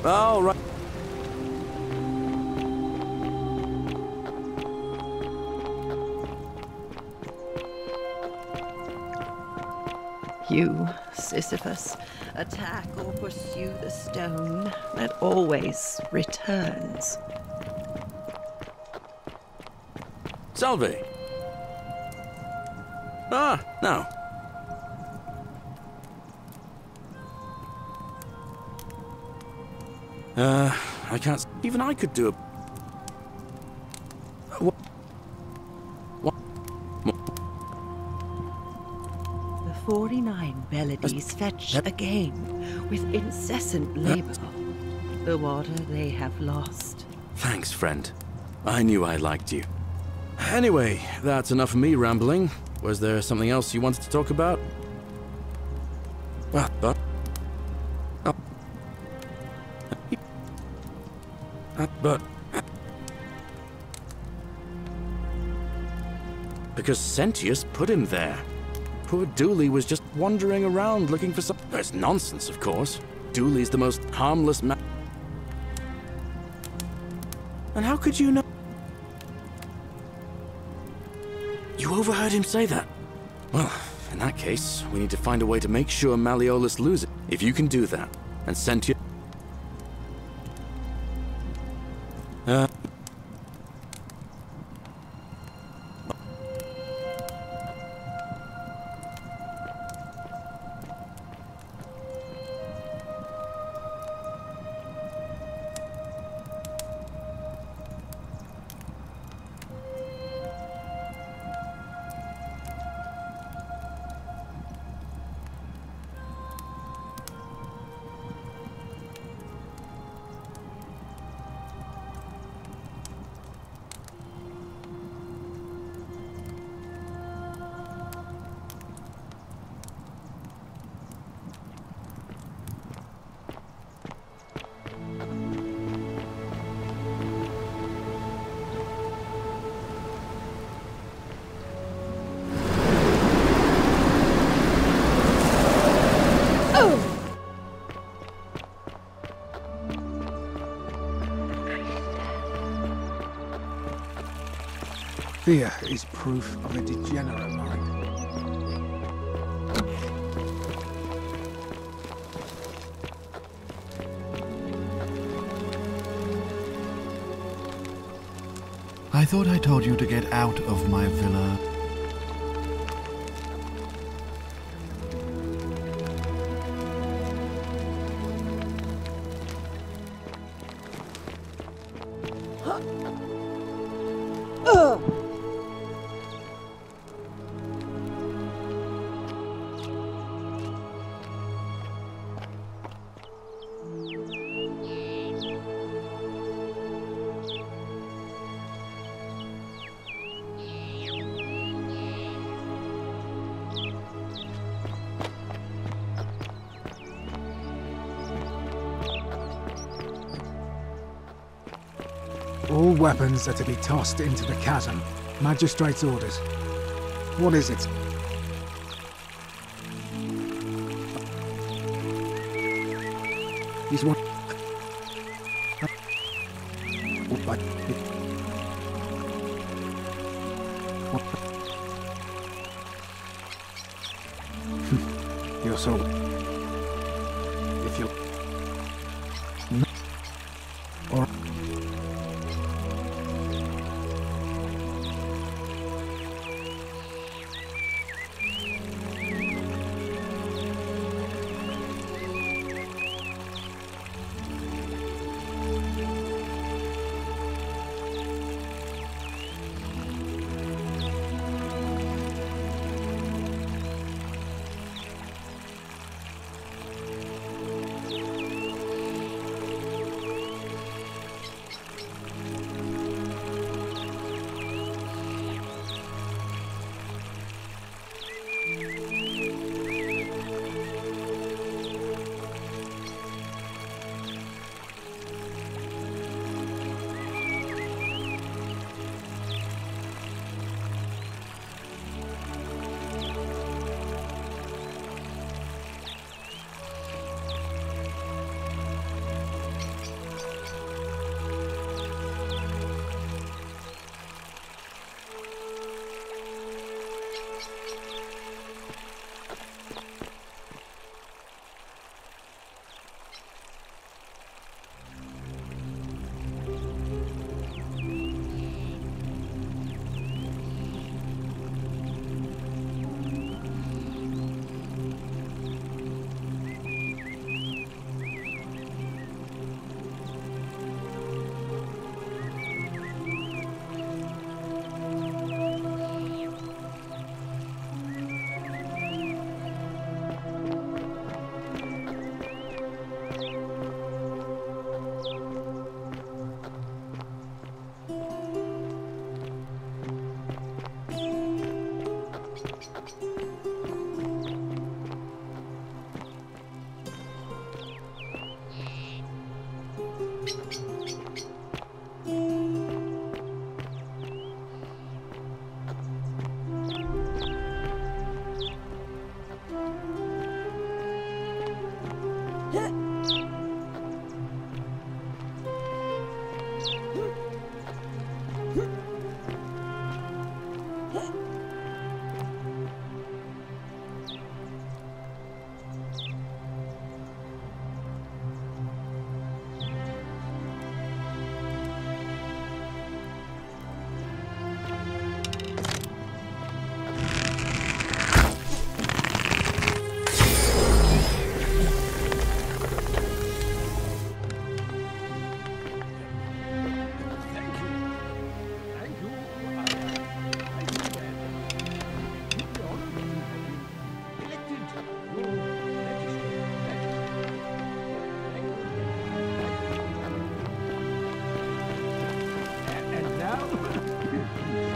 All right. You, Sisyphus, attack or pursue the stone that always returns. Salve. Ah, no. I can't. Even I could do a. What? The 49 melodies fetch again with incessant labor the water they have lost. Thanks, friend. I knew I liked you. Anyway, that's enough of me rambling. Was there something else you wanted to talk about? Because Sentius put him there. Poor Dooley was just wandering around looking for some... It's nonsense, of course. Dooley's the most harmless man. And how could you know? You overheard him say that? Well, in that case, we need to find a way to make sure Malleolus loses. If you can do that, and Sentius... Fear is proof of a degenerate mind. I thought I told you to get out of my villa. All weapons are to be tossed into the chasm. Magistrate's orders. What is it? He's what? You're so... If you... Or...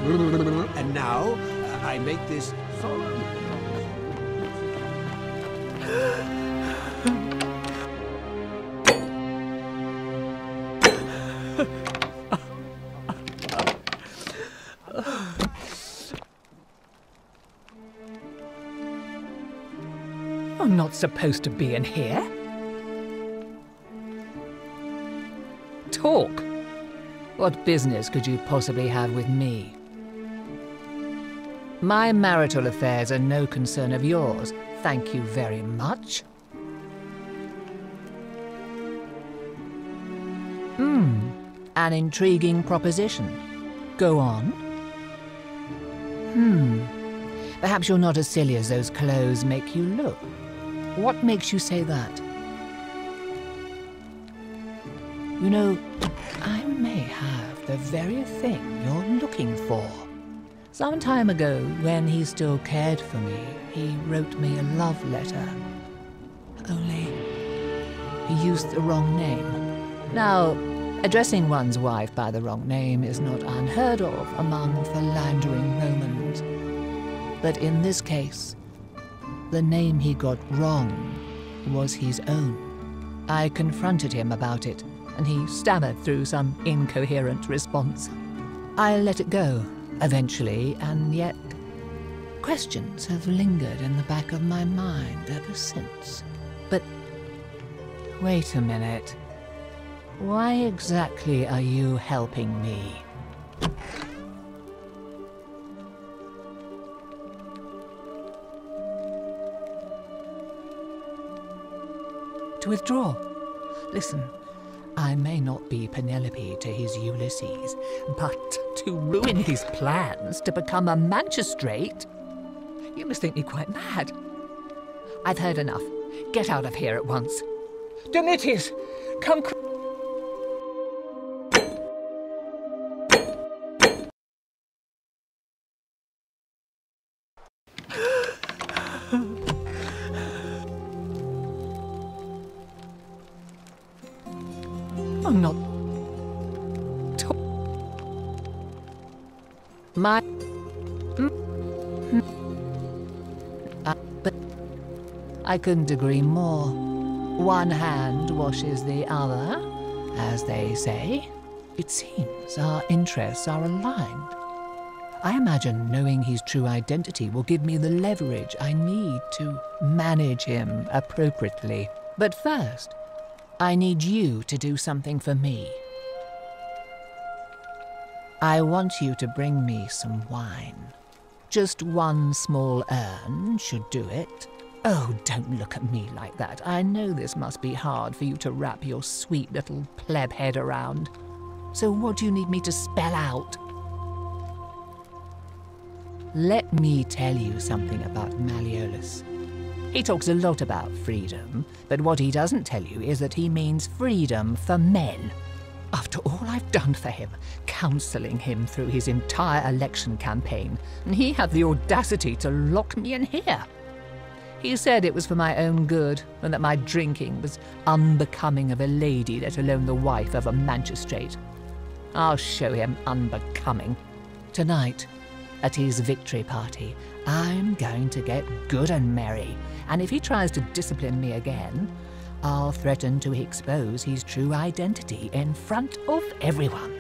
And now, I make this solemn... I'm not supposed to be in here. Talk. What business could you possibly have with me? My marital affairs are no concern of yours. Thank you very much. An intriguing proposition. Go on. Perhaps you're not as silly as those clothes make you look. What makes you say that? You know, I may have the very thing you're looking for. Some time ago, when he still cared for me, he wrote me a love letter. Only, he used the wrong name. Now, addressing one's wife by the wrong name is not unheard of among philandering Romans. But in this case, the name he got wrong was his own. I confronted him about it, and he stammered through some incoherent response. I let it go, eventually, and yet questions have lingered in the back of my mind ever since. But wait a minute. Why exactly are you helping me? To withdraw. Listen, I may not be Penelope to his Ulysses, but to ruin his plans to become a magistrate? You must think me quite mad. I've heard enough. Get out of here at once. Demetrius, come quick. I'm not... But I couldn't agree more. One hand washes the other, as they say. It seems our interests are aligned. I imagine knowing his true identity will give me the leverage I need to manage him appropriately. But first, I need you to do something for me. I want you to bring me some wine. Just one small urn should do it. Oh, don't look at me like that. I know this must be hard for you to wrap your sweet little pleb head around. So what do you need me to spell out? Let me tell you something about Malleolus. He talks a lot about freedom, but what he doesn't tell you is that he means freedom for men. After all I've done for him, counselling him through his entire election campaign, and he had the audacity to lock me in here. He said it was for my own good, and that my drinking was unbecoming of a lady, let alone the wife of a magistrate. I'll show him unbecoming. Tonight, at his victory party, I'm going to get good and merry, and if he tries to discipline me again, I'll threaten to expose his true identity in front of everyone.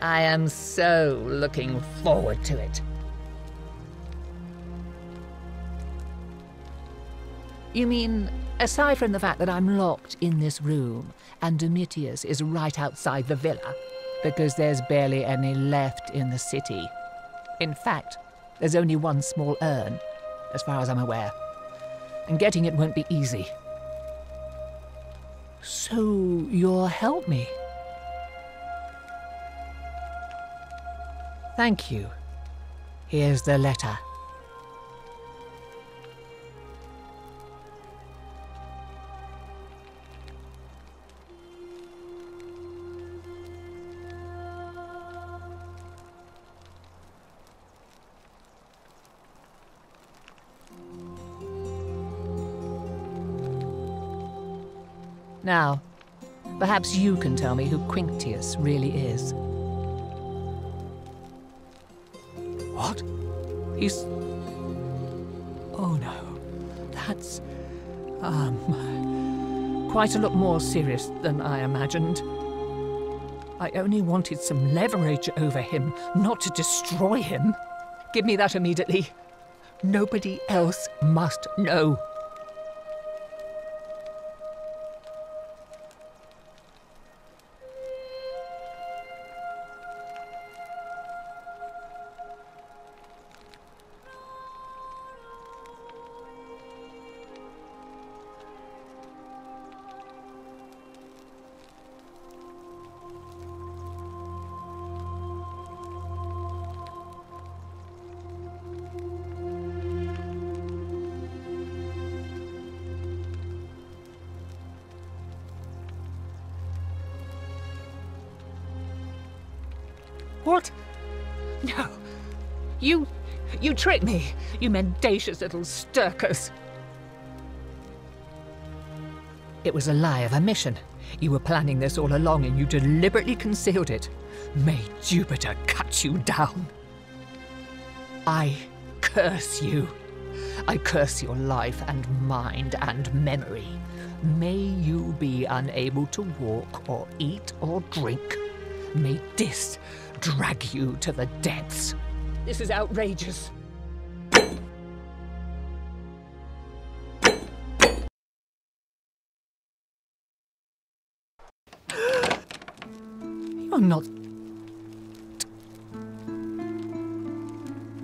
I am so looking forward to it. You mean, aside from the fact that I'm locked in this room, and Demetrius is right outside the villa, because there's barely any left in the city. In fact, there's only one small urn, as far as I'm aware, and getting it won't be easy. So you'll help me? Thank you. Here's the letter. Now, perhaps you can tell me who Quinctius really is. What? He's... Oh no, that's... quite a lot more serious than I imagined. I only wanted some leverage over him, not to destroy him. Give me that immediately. Nobody else must know. What? No. You tricked me, you mendacious little stirkers. It was a lie of a mission. You were planning this all along and you deliberately concealed it. May Jupiter cut you down. I curse you. I curse your life and mind and memory. May you be unable to walk or eat or drink. May this drag you to the depths. This is outrageous. You're not...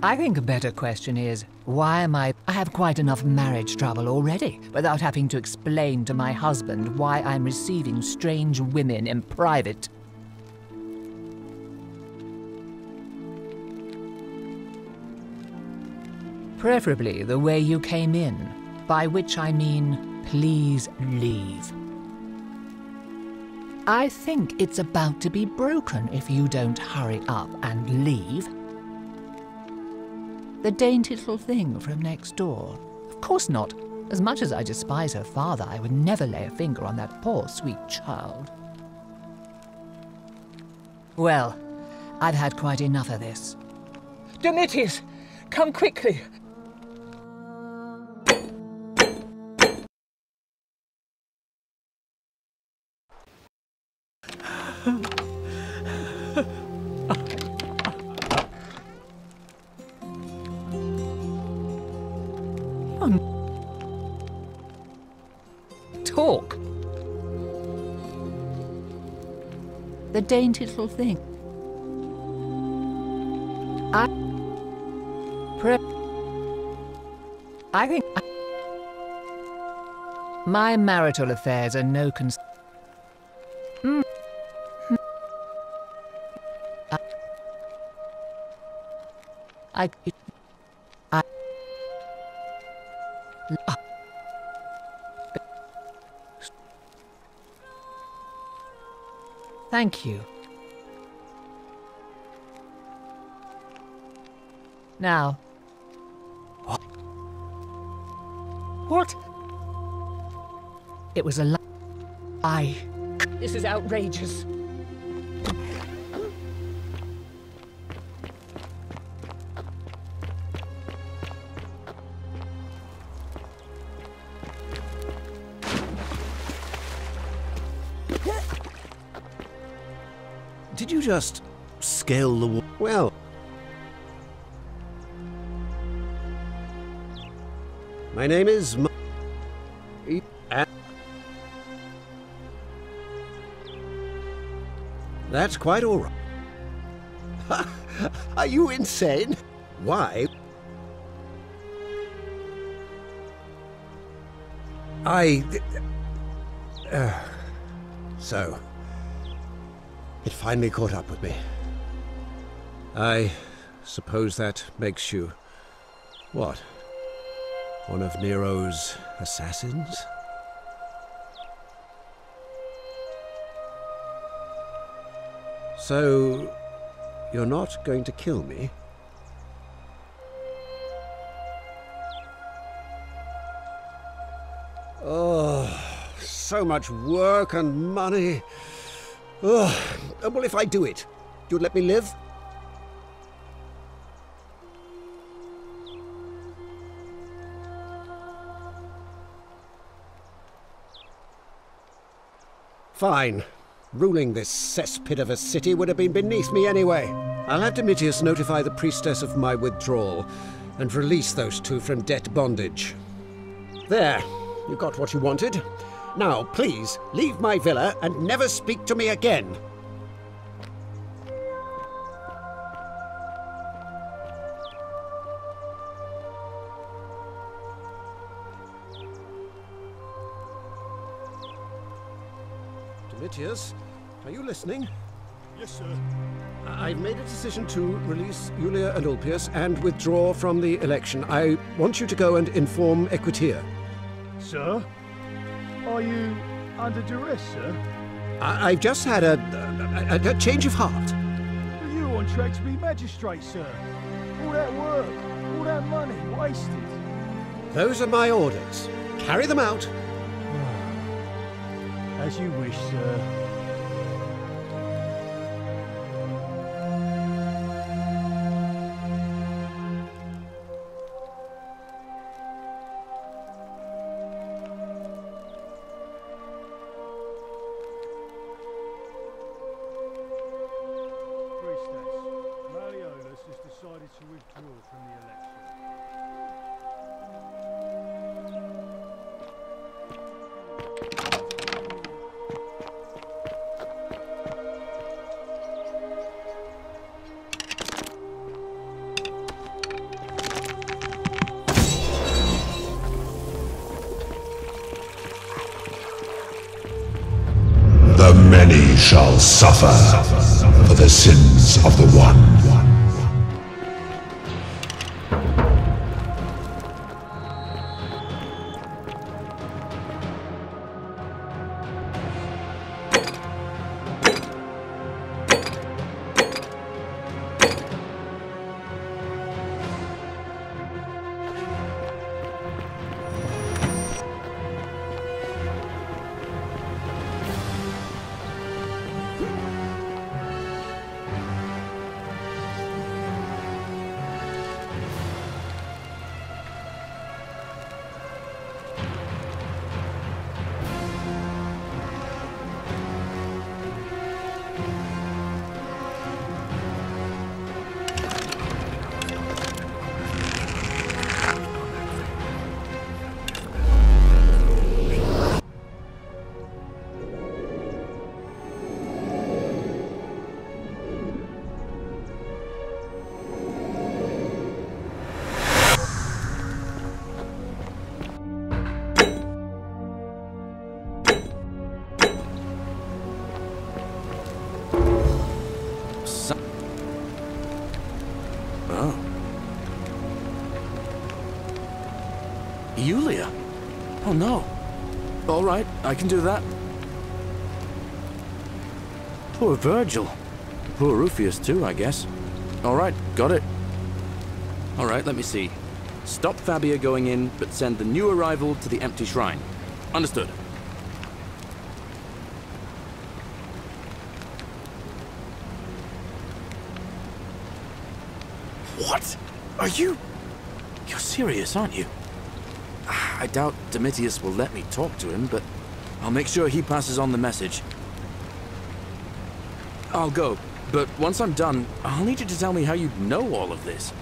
I think a better question is, why am I have quite enough marriage trouble already, without having to explain to my husband why I'm receiving strange women in private. Preferably the way you came in, by which I mean, please leave. I think it's about to be broken if you don't hurry up and leave. The dainty little thing from next door. Of course not. As much as I despise her father, I would never lay a finger on that poor, sweet child. Well, I've had quite enough of this. Demetrius, come quickly. Talk. The dainty little thing. I think my marital affairs are no concern. Thank you. Now. What? It was a lie. This is outrageous. Did you just scale the wall? Well, my name is That's quite all right. Are you insane? Why? So, it finally caught up with me. I suppose that makes you, what? One of Nero's assassins? So, you're not going to kill me? Oh, so much work and money. Oh, well, if I do it, you'd let me live? Fine. Ruling this cesspit of a city would have been beneath me anyway. I'll have Domitius notify the priestess of my withdrawal and release those two from debt bondage. There, you got what you wanted. Now, please, leave my villa and never speak to me again. Domitius, are you listening? Yes, sir. I've made a decision to release Julia and Ulpius and withdraw from the election. I want you to go and inform Equitia. Sir? Are you under duress, sir? I've just had a change of heart. Are you on track to be magistrate, sir? All that work, all that money wasted. Those are my orders. Carry them out. As you wish, sir. Decided to withdraw from the election. The many shall suffer for the sins of the one. Julia? Oh no. All right, I can do that. Poor Virgil. Poor Rufius too, I guess. All right, got it. All right, let me see. Stop Fabia going in, but send the new arrival to the empty shrine. Understood. What? Are you... You're serious, aren't you? I doubt Domitius will let me talk to him, but I'll make sure he passes on the message. I'll go, but once I'm done, I'll need you to tell me how you know all of this.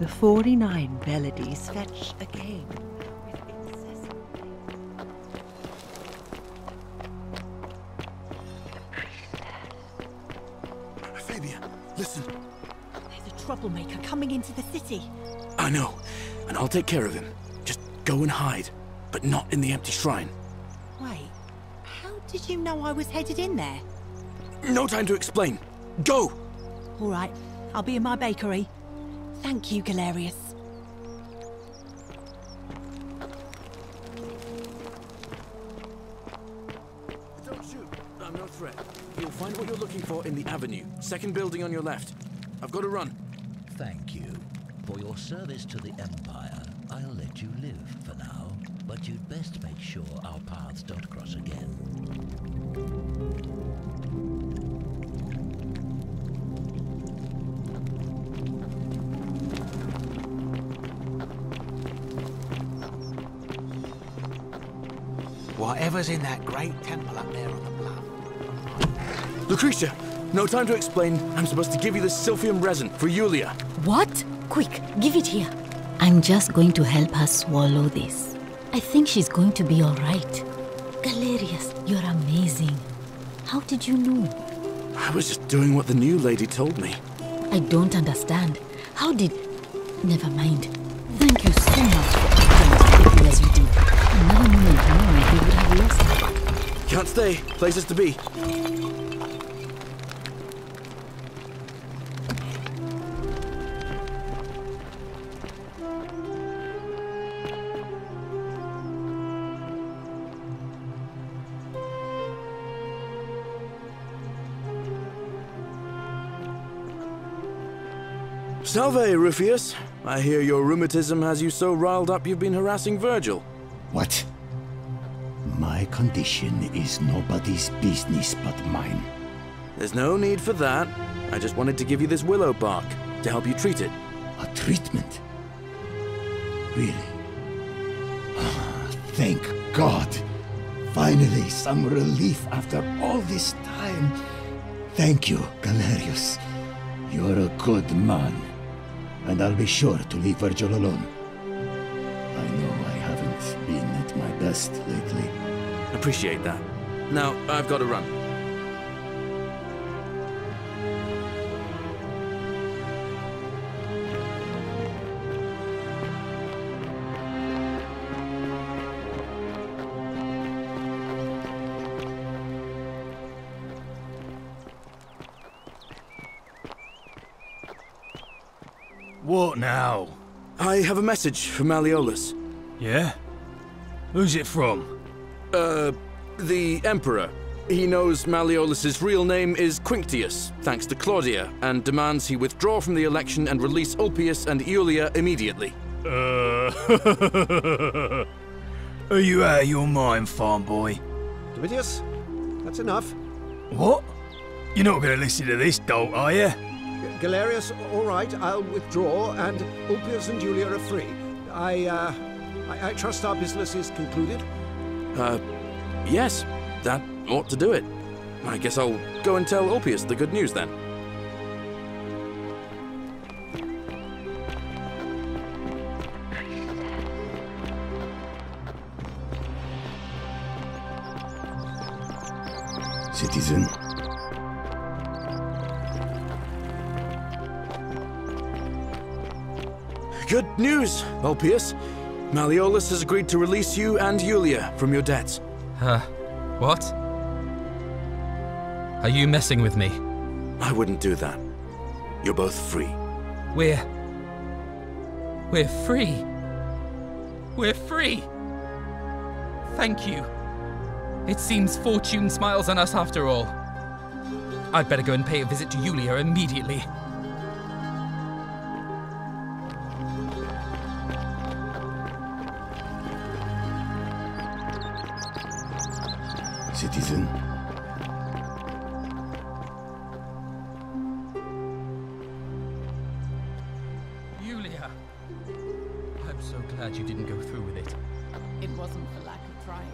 The 49 melodies fetch a game. Listen. There's a troublemaker coming into the city. I know, and I'll take care of him. Just go and hide, but not in the empty shrine. Wait, how did you know I was headed in there? No time to explain. Go! All right, I'll be in my bakery. Thank you, Galerius. Don't shoot. I'm no threat. You'll find what you're looking for in the avenue. Second building on your left. I've got to run. Thank you. For your service to the Empire, I'll let you live for now. But you'd best make sure our paths don't cross again. Whatever's in that great temple up there on the bluff. Lucretia, no time to explain. I'm supposed to give you this silphium resin for Yulia. What? Quick, give it here. I'm just going to help her swallow this. I think she's going to be all right. Galerius, you're amazing. How did you know? I was just doing what the new lady told me. I don't understand. How did... Never mind. Thank you so much for acting as quickly as you did. Another moment more and we would have lost her. Can't stay. Places to be. Salve, Rufius. I hear your rheumatism has you so riled up you've been harassing Virgil. What? My condition is nobody's business but mine. There's no need for that. I just wanted to give you this willow bark to help you treat it. A treatment? Really? Thank God. Finally, some relief after all this time. Thank you, Galerius. You're a good man. And I'll be sure to leave Virgil alone. I know I haven't been at my best lately. Appreciate that. Now, I've got to run. What now? I have a message from Malleolus. Yeah? Who's it from? The Emperor. He knows Malleolus's real name is Quinctius, thanks to Claudia, and demands he withdraw from the election and release Ulpius and Iulia immediately. Are you out of your mind, farm boy? Domitius, that's enough. What? You're not going to listen to this dolt, are you? Galerius, all right, I'll withdraw, and Ulpius and Julia are free. I trust our business is concluded? Yes, that ought to do it. I guess I'll go and tell Ulpius the good news then. Citizen. Good news, Ulpius. Malleolus has agreed to release you and Yulia from your debts. What? Are you messing with me? I wouldn't do that. You're both free. We're free. We're free. Thank you. It seems fortune smiles on us after all. I'd better go and pay a visit to Yulia immediately. Citizen. Yulia! I'm so glad you didn't go through with it. It wasn't for lack of trying.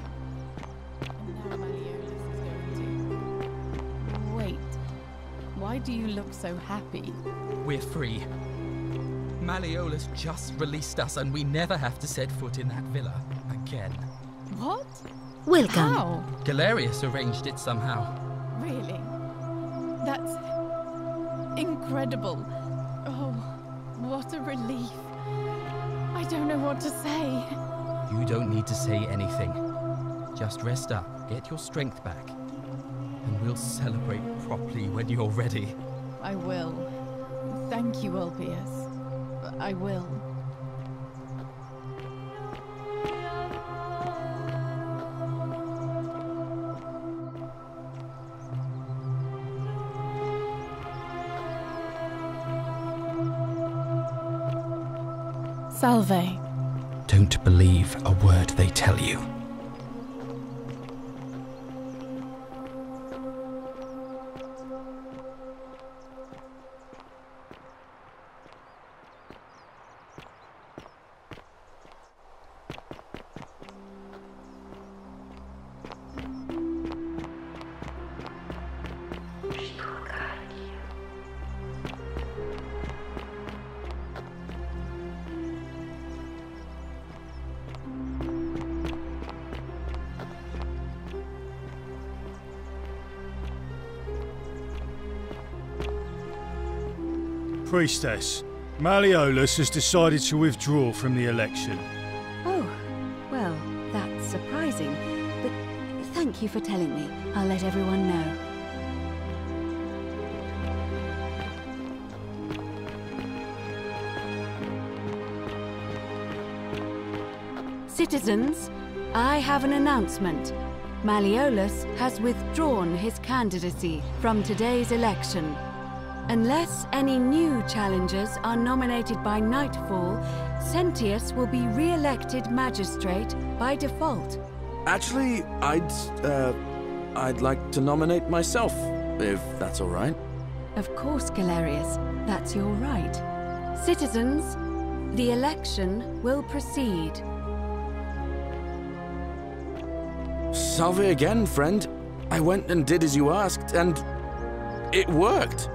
And now Malleolus is going to... Wait. Why do you look so happy? We're free. Malleolus just released us and we never have to set foot in that villa again. What? Welcome. How? Galerius arranged it somehow. Really? That's... incredible. Oh, what a relief. I don't know what to say. You don't need to say anything. Just rest up, get your strength back, and we'll celebrate properly when you're ready. I will. Thank you, Ulpius. I will. Salve. Don't believe a word they tell you. Priestess, Malleolus has decided to withdraw from the election. Oh, well, that's surprising. But thank you for telling me. I'll let everyone know. Citizens, I have an announcement. Malleolus has withdrawn his candidacy from today's election. Unless any new challengers are nominated by nightfall, Sentius will be re-elected magistrate by default. Actually, I'd like to nominate myself, if that's all right. Of course, Galerius, that's your right. Citizens, the election will proceed. Salve again, friend. I went and did as you asked, and it worked.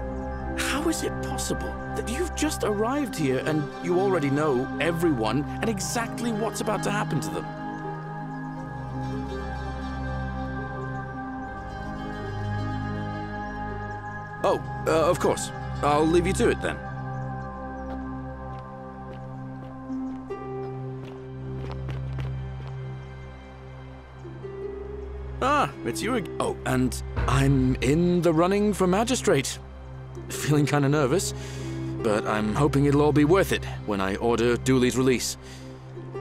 How is it possible that you've just arrived here and you already know everyone and exactly what's about to happen to them? Oh, of course. I'll leave you to it then. Ah, it's you again. Oh, and I'm in the running for magistrate. Feeling kind of nervous, but I'm hoping it'll all be worth it when I order Dooley's release.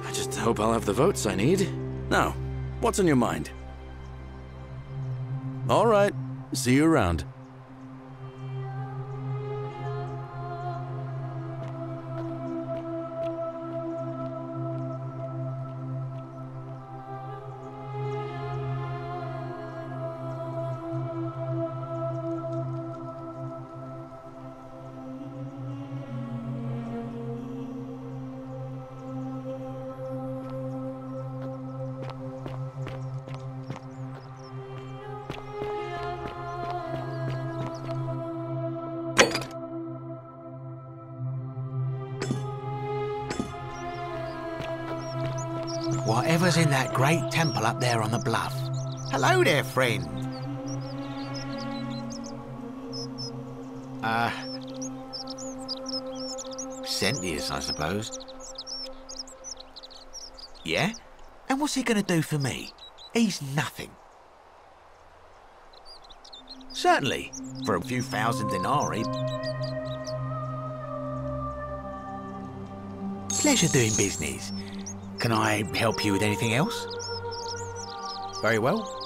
I just hope I'll have the votes I need. Now, what's on your mind? All right, see you around. Whatever's in that great temple up there on the bluff. Hello there, friend. Sentius, I suppose. Yeah? And what's he gonna do for me? He's nothing. Certainly, for a few thousand denarii. Pleasure doing business. Can I help you with anything else? Very well.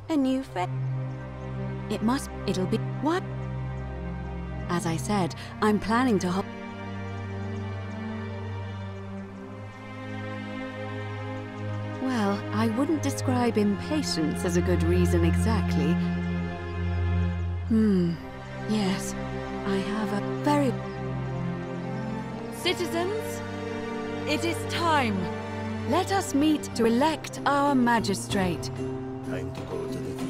A new it'll be what? As I said, I'm planning to Well, I wouldn't describe impatience as a good reason exactly. Yes, I have a very... Citizens, it is time. Let us meet to elect our magistrate. Time to go to the theater.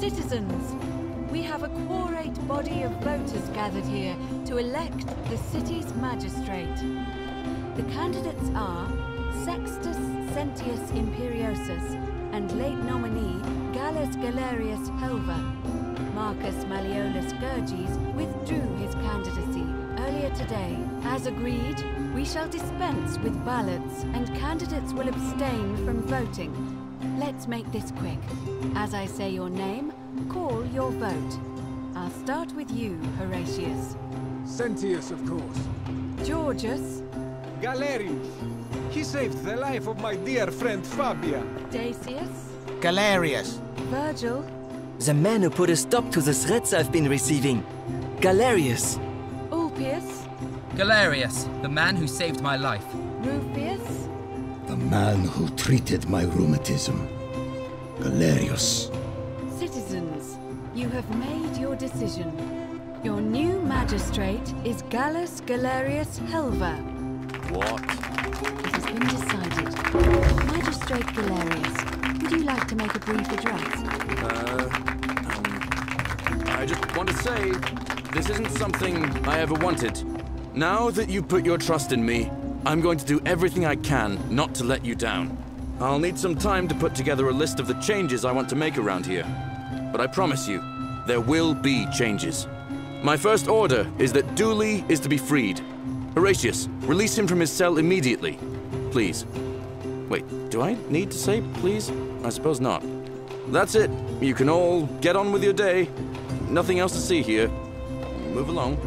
Citizens, we have a quorate body of voters gathered here to elect the city's magistrate. The candidates are Sextus Sentius Imperiosus and late nominee Gallus Galerius Helva. Marcus Malleolus Gurges withdrew his candidacy earlier today. As agreed, we shall dispense with ballots and candidates will abstain from voting. Let's make this quick. As I say your name, call your vote. I'll start with you, Horatius. Sentius, of course. Georgius. Galerius. He saved the life of my dear friend Fabia. Dacius. Galerius. Virgil. The man who put a stop to the threats I've been receiving. Galerius. Ulpius. Galerius, the man who saved my life. Rufius. The man who treated my rheumatism. Galerius. Citizens, you have made your decision. Your new magistrate is Gallus Galerius Helva. What? It has been decided. Magistrate Galerius, would you like to make a brief address? I just want to say, this isn't something I ever wanted. Now that you put your trust in me, I'm going to do everything I can not to let you down. I'll need some time to put together a list of the changes I want to make around here. But I promise you, there will be changes. My first order is that Dooley is to be freed. Horatius, release him from his cell immediately. Please. Wait, do I need to say please? I suppose not. That's it. You can all get on with your day. Nothing else to see here. Move along.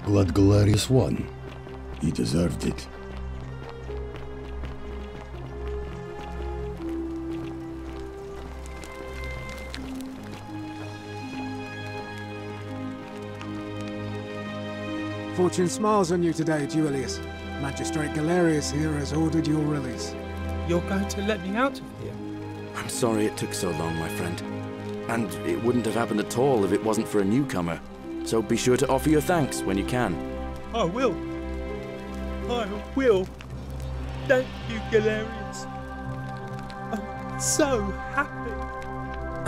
Glad Galerius won. He deserved it. Fortune smiles on you today, Julius. Magistrate Galerius here has ordered your release. You're going to let me out of here? I'm sorry it took so long, my friend. And it wouldn't have happened at all if it wasn't for a newcomer. So be sure to offer your thanks when you can. I will. I will. Thank you, Galerius. I'm so happy.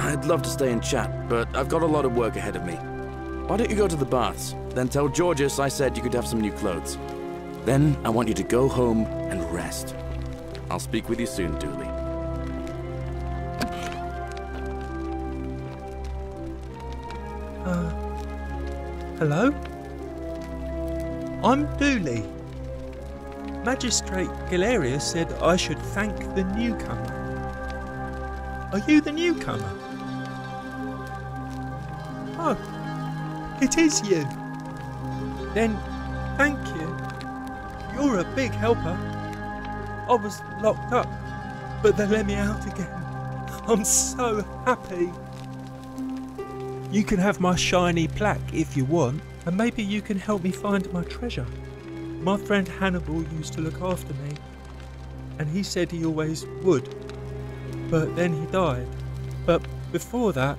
I'd love to stay and chat, but I've got a lot of work ahead of me. Why don't you go to the baths? Then tell Georgius I said you could have some new clothes. Then I want you to go home and rest. I'll speak with you soon, Dooley. Hello? I'm Dooley. Magistrate Galerius said I should thank the newcomer. Are you the newcomer? Oh, it is you. Then, thank you. You're a big helper. I was locked up, but they let me out again. I'm so happy. You can have my shiny plaque if you want, and maybe you can help me find my treasure. My friend Hannibal used to look after me, and he said he always would, but then he died. But before that,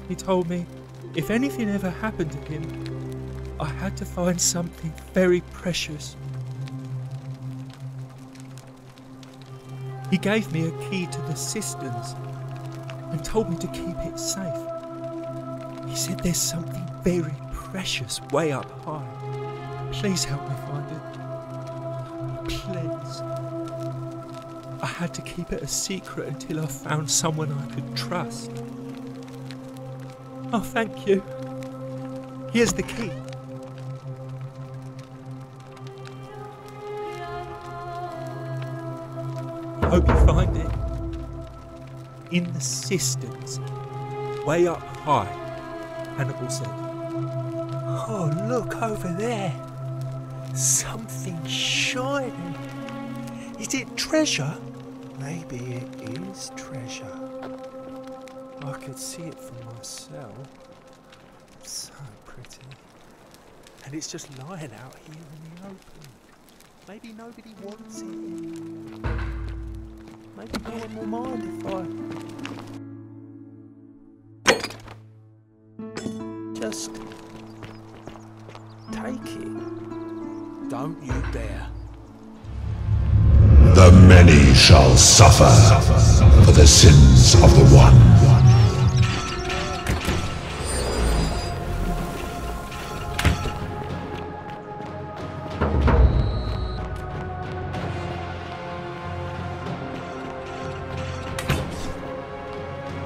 he told me if anything ever happened to him, I had to find something very precious. He gave me a key to the cisterns and told me to keep it safe. He said there's something very precious way up high. Please help me find it. Please. I had to keep it a secret until I found someone I could trust. Oh, thank you. Here's the key. I hope you find it. In the cisterns, way up high. Hannibal said. Oh, look over there. Something shining. Is it treasure? Maybe it is treasure. I could see it for myself. So pretty. And it's just lying out here in the open. Maybe nobody wants it. Maybe no one will mind if I Just take it. Don't you dare. The many shall suffer for the sins of the one.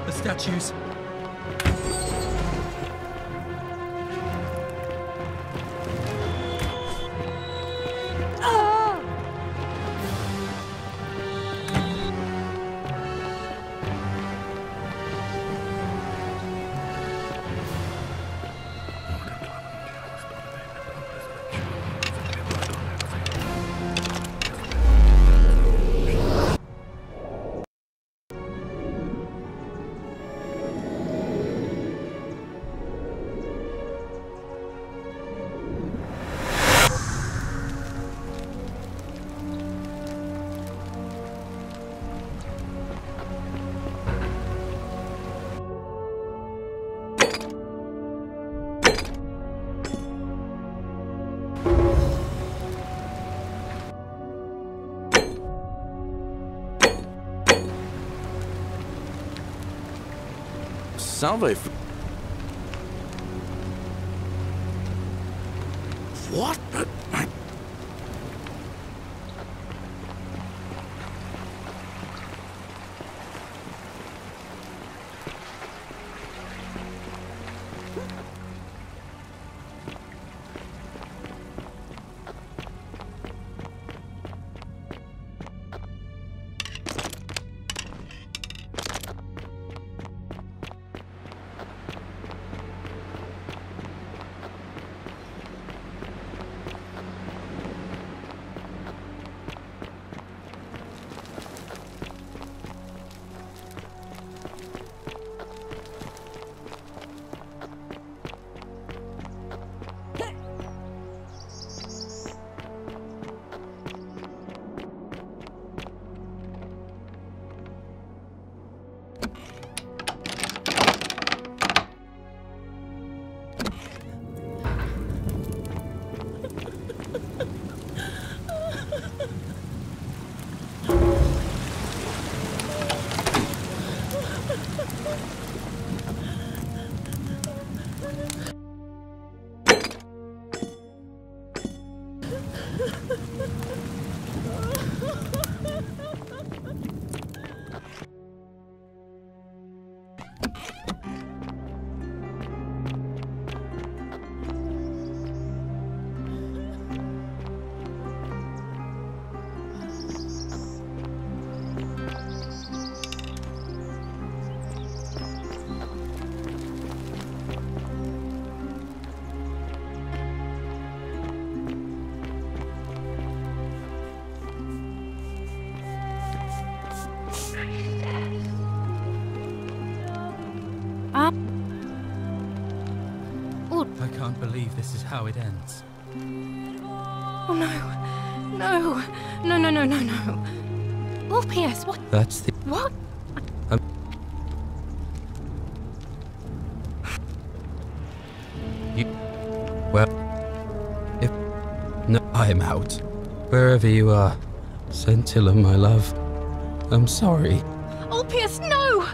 The statues. Salve. What? I can't believe this is how it ends. Oh no. No. No, no, no, no, no. Oh, P.S. What? That's the... What? Well... If... No, I'm out. Wherever you are. Scintilla, my love. I'm sorry. Oh, P.S. No!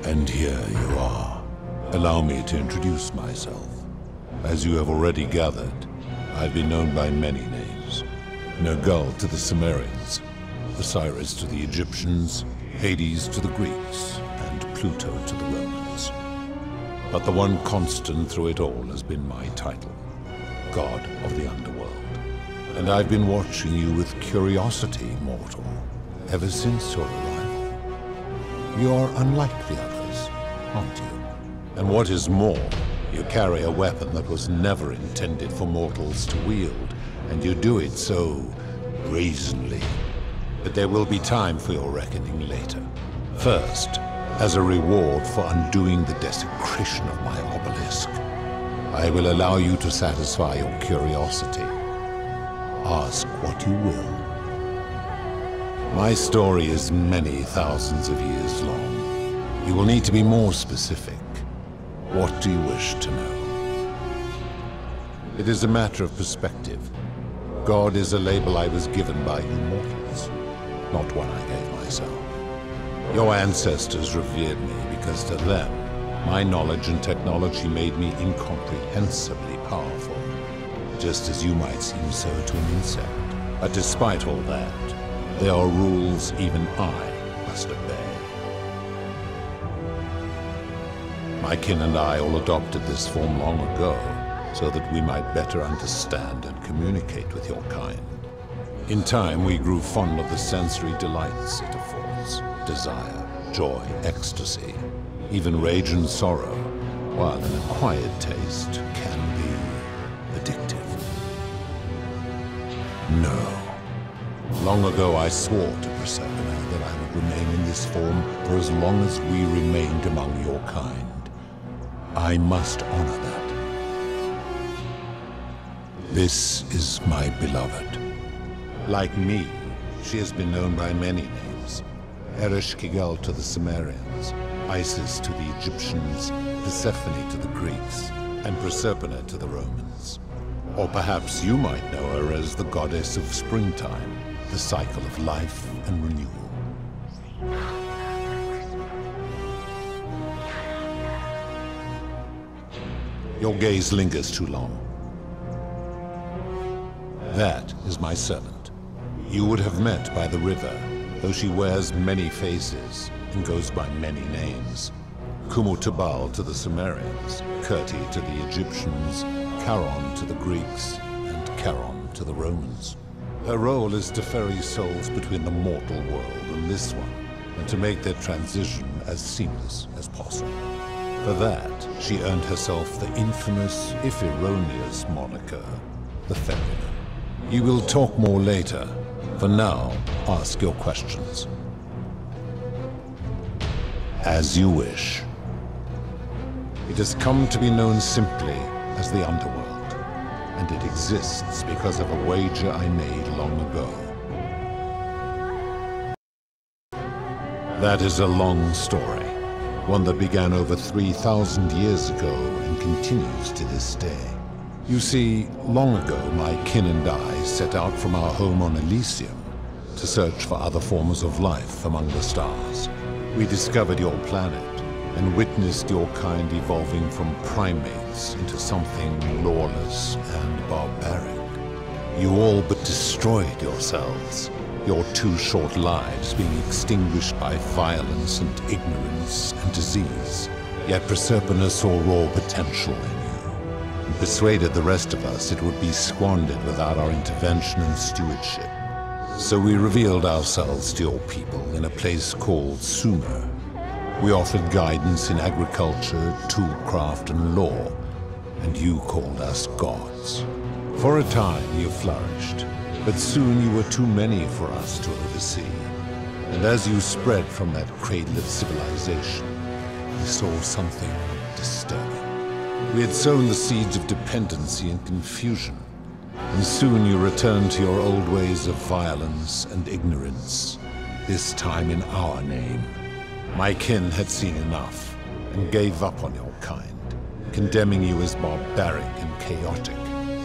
And here you are. Allow me to introduce myself. As you have already gathered, I've been known by many names. Nergal to the Sumerians, Osiris to the Egyptians, Hades to the Greeks, and Pluto to the Romans. But the one constant through it all has been my title, God of the Underworld. And I've been watching you with curiosity, mortal, ever since your arrival. You're unlike the others, aren't you? And what is more, you carry a weapon that was never intended for mortals to wield, and you do it so brazenly. But there will be time for your reckoning later. First, as a reward for undoing the desecration of my obelisk, I will allow you to satisfy your curiosity. Ask what you will. My story is many thousands of years long. You will need to be more specific. What do you wish to know? It is a matter of perspective. God is a label I was given by you mortals, not one I gave myself. Your ancestors revered me because to them, my knowledge and technology made me incomprehensibly powerful, just as you might seem so to an insect. But despite all that, there are rules even I must obey. My kin and I all adopted this form long ago, so that we might better understand and communicate with your kind. In time, we grew fond of the sensory delights it affords: desire, joy, ecstasy, even rage and sorrow, while an acquired taste can be addictive. No. Long ago, I swore to Persephone that I would remain in this form for as long as we remained among your kind. I must honor that. This is my beloved. Like me, she has been known by many names. Ereshkigal to the Sumerians, Isis to the Egyptians, Persephone to the Greeks, and Proserpina to the Romans. Or perhaps you might know her as the goddess of springtime, the cycle of life and renewal. Your gaze lingers too long. That is my servant. You would have met by the river, though she wears many faces and goes by many names. Kumutubal to the Sumerians, Kirti to the Egyptians, Charon to the Greeks, and Charon to the Romans. Her role is to ferry souls between the mortal world and this one, and to make their transition as seamless as possible. For that, she earned herself the infamous, if erroneous, moniker, the Feminine. You will talk more later. For now, ask your questions. As you wish. It has come to be known simply as the Underworld, and it exists because of a wager I made long ago. That is a long story. One that began over 3,000 years ago and continues to this day. You see, long ago my kin and I set out from our home on Elysium to search for other forms of life among the stars. We discovered your planet and witnessed your kind evolving from primates into something lawless and barbaric. You all but destroyed yourselves. Your 2 short lives being extinguished by violence and ignorance and disease. Yet Proserpina saw raw potential in you, and persuaded the rest of us it would be squandered without our intervention and stewardship. So we revealed ourselves to your people in a place called Sumer. We offered guidance in agriculture, toolcraft, and law, and you called us gods. For a time you flourished, but soon you were too many for us to oversee. And as you spread from that cradle of civilization, we saw something disturbing. We had sown the seeds of dependency and confusion, and soon you returned to your old ways of violence and ignorance, this time in our name. My kin had seen enough, and gave up on your kind, condemning you as barbaric and chaotic,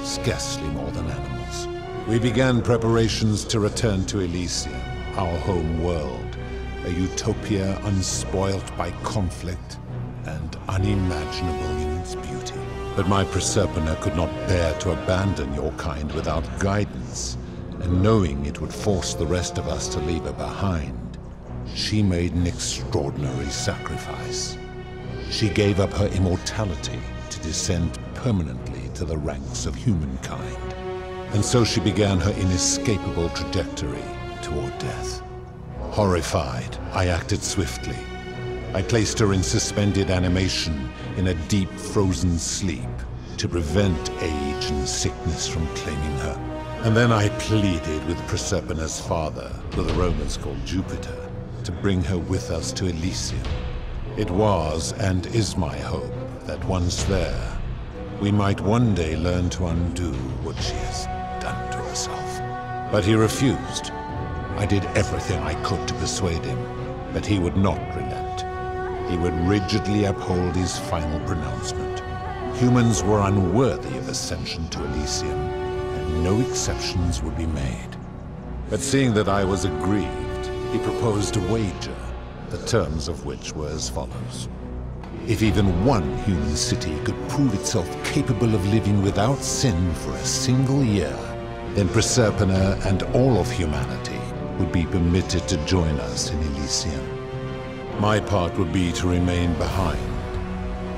scarcely more than animals. We began preparations to return to Elysium, our home world, a utopia unspoilt by conflict and unimaginable in its beauty. But my Proserpina could not bear to abandon your kind without guidance, and knowing it would force the rest of us to leave her behind, she made an extraordinary sacrifice. She gave up her immortality to descend permanently to the ranks of humankind. And so she began her inescapable trajectory toward death. Horrified, I acted swiftly. I placed her in suspended animation in a deep frozen sleep to prevent age and sickness from claiming her. And then I pleaded with Proserpina's father, who the Romans called Jupiter, to bring her with us to Elysium. It was and is my hope that once there, we might one day learn to undo what she has done to herself. But he refused. I did everything I could to persuade him, but he would not relent. He would rigidly uphold his final pronouncement. Humans were unworthy of ascension to Elysium, and no exceptions would be made. But seeing that I was aggrieved, he proposed a wager, the terms of which were as follows. If even one human city could prove itself capable of living without sin for a single year, then Proserpina and all of humanity would be permitted to join us in Elysium. My part would be to remain behind,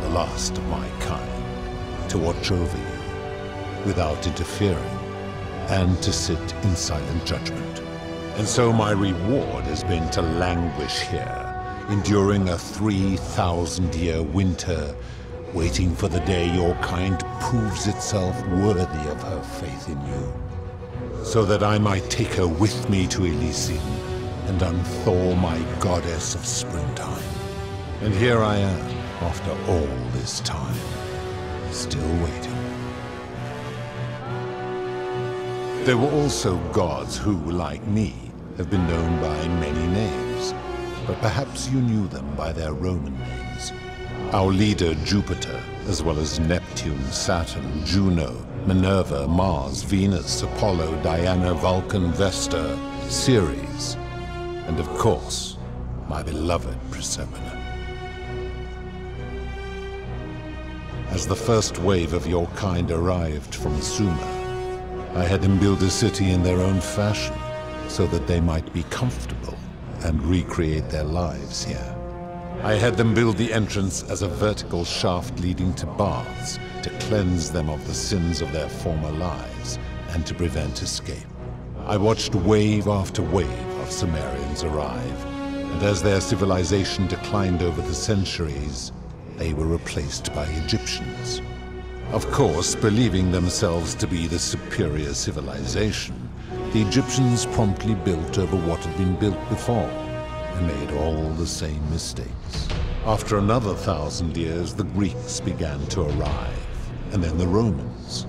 the last of my kind, to watch over you, without interfering, and to sit in silent judgment. And so my reward has been to languish here, enduring a 3,000-year winter, waiting for the day your kind proves itself worthy of her faith in you, so that I might take her with me to Elysium and unthaw my goddess of springtime. And here I am, after all this time, still waiting. There were also gods who, like me, have been known by many names, but perhaps you knew them by their Roman names. Our leader, Jupiter, as well as Neptune, Saturn, Juno, Minerva, Mars, Venus, Apollo, Diana, Vulcan, Vesta, Ceres, and of course, my beloved Proserpina. As the first wave of your kind arrived from Sumer, I had them build a city in their own fashion, so that they might be comfortable and recreate their lives here. I had them build the entrance as a vertical shaft leading to baths, to cleanse them of the sins of their former lives, and to prevent escape. I watched wave after wave of Sumerians arrive, and as their civilization declined over the centuries, they were replaced by Egyptians. Of course, believing themselves to be the superior civilization, the Egyptians promptly built over what had been built before, and made all the same mistakes. After another 1,000 years, the Greeks began to arrive, and then the Romans,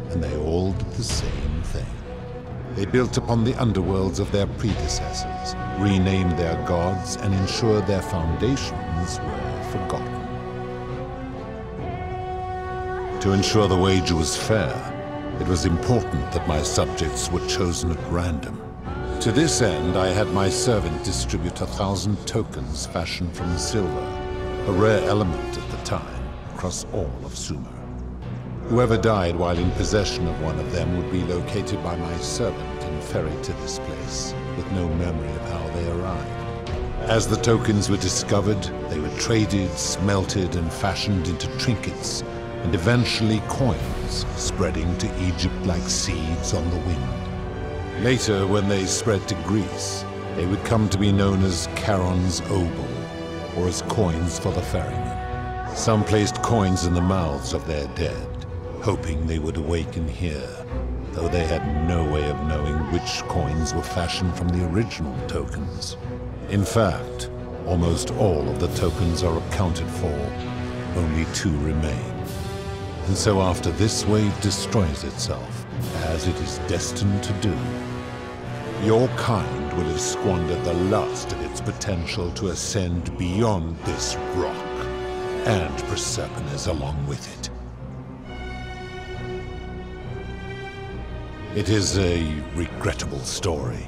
and they all did the same thing. They built upon the underworlds of their predecessors, renamed their gods, and ensured their foundations were forgotten. To ensure the wager was fair, it was important that my subjects were chosen at random. To this end, I had my servant distribute 1,000 tokens fashioned from silver, a rare element at the time, across all of Sumer. Whoever died while in possession of one of them would be located by my servant and ferried to this place, with no memory of how they arrived. As the tokens were discovered, they were traded, smelted, and fashioned into trinkets, and eventually coins, spreading to Egypt like seeds on the wind. Later, when they spread to Greece, they would come to be known as Charon's obol, or as coins for the ferryman. Some placed coins in the mouths of their dead, hoping they would awaken here, though they had no way of knowing which coins were fashioned from the original tokens. In fact, almost all of the tokens are accounted for, only 2 remain. And so after this wave destroys itself, as it is destined to do, your kind will have squandered the last of its potential to ascend beyond this rock, and Proserpina's along with it. It is a regrettable story,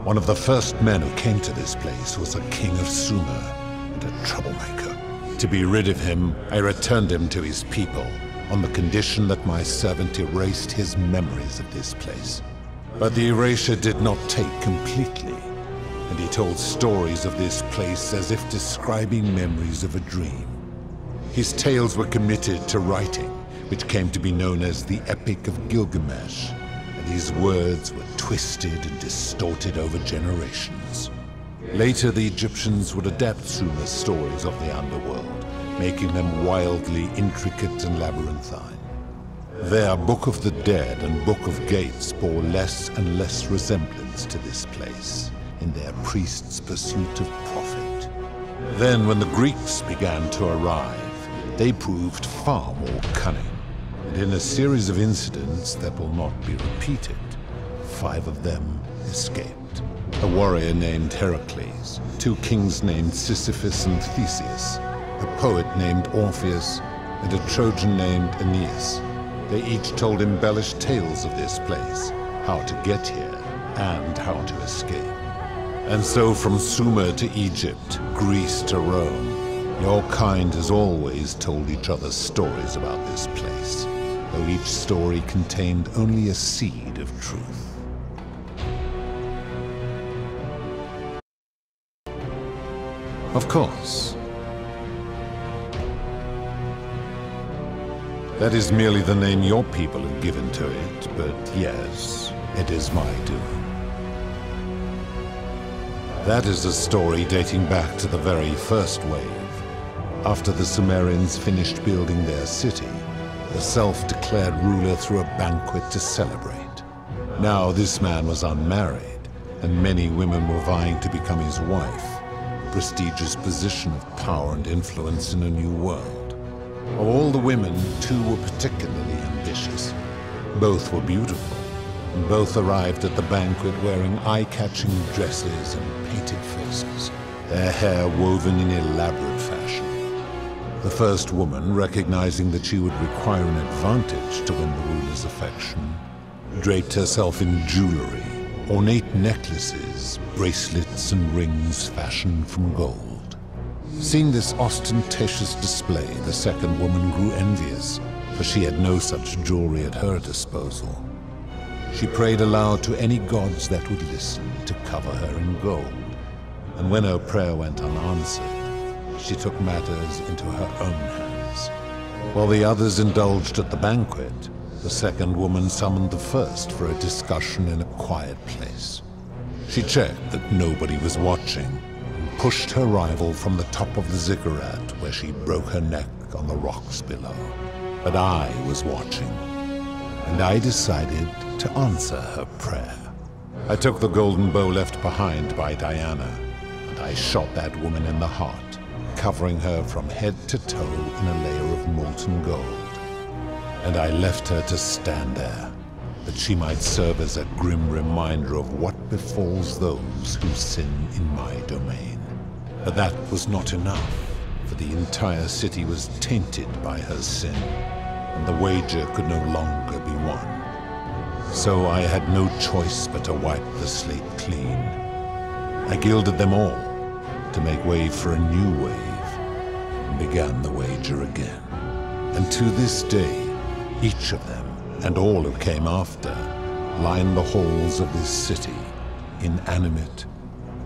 One of the first men who came to this place was a king of Sumer and a troublemaker. To be rid of him, I returned him to his people on the condition that my servant erased his memories of this place. But the erasure did not take completely, and he told stories of this place as if describing memories of a dream. His tales were committed to writing, which came to be known as the Epic of Gilgamesh, and his words were twisted and distorted over generations. Later, the Egyptians would adapt Sumer's stories of the underworld, making them wildly intricate and labyrinthine. Their Book of the Dead and Book of Gates bore less and less resemblance to this place in their priests' pursuit of profit. Then, when the Greeks began to arrive, they proved far more cunning. And in a series of incidents that will not be repeated, 5 of them escaped. A warrior named Heracles, 2 kings named Sisyphus and Theseus, a poet named Orpheus, and a Trojan named Aeneas. They each told embellished tales of this place, how to get here, and how to escape. And so from Sumer to Egypt, Greece to Rome, your kind has always told each other stories about this place, though each story contained only a seed of truth. Of course. That is merely the name your people have given to it, but yes, it is my doing. That is a story dating back to the very first wave. After the Sumerians finished building their city, the self-declared ruler threw a banquet to celebrate. Now this man was unmarried, and many women were vying to become his wife, a prestigious position of power and influence in a new world. Of all the women, 2 were particularly ambitious. Both were beautiful, and both arrived at the banquet wearing eye-catching dresses and painted faces, their hair woven in elaborate fashion. The first woman, recognizing that she would require an advantage to win the ruler's affection, draped herself in jewelry, ornate necklaces, bracelets, and rings fashioned from gold. Seeing this ostentatious display, the second woman grew envious, for she had no such jewelry at her disposal. She prayed aloud to any gods that would listen to cover her in gold, and when her prayer went unanswered, she took matters into her own hands. While the others indulged at the banquet, the second woman summoned the first for a discussion in a quiet place. She checked that nobody was watching, and pushed her rival from the top of the ziggurat, where she broke her neck on the rocks below. But I was watching, and I decided to answer her prayer. I took the golden bow left behind by Diana, and I shot that woman in the heart, covering her from head to toe in a layer of molten gold. And I left her to stand there, that she might serve as a grim reminder of what befalls those who sin in my domain. But that was not enough, for the entire city was tainted by her sin, and the wager could no longer be won. So I had no choice but to wipe the slate clean. I gilded them all, to make way for a new wave, and began the wager again. And to this day, each of them, and all who came after, line the halls of this city, inanimate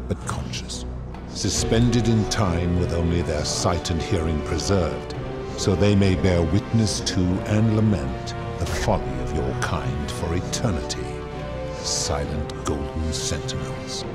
but conscious, suspended in time with only their sight and hearing preserved, so they may bear witness to and lament the folly of your kind for eternity, silent golden sentinels.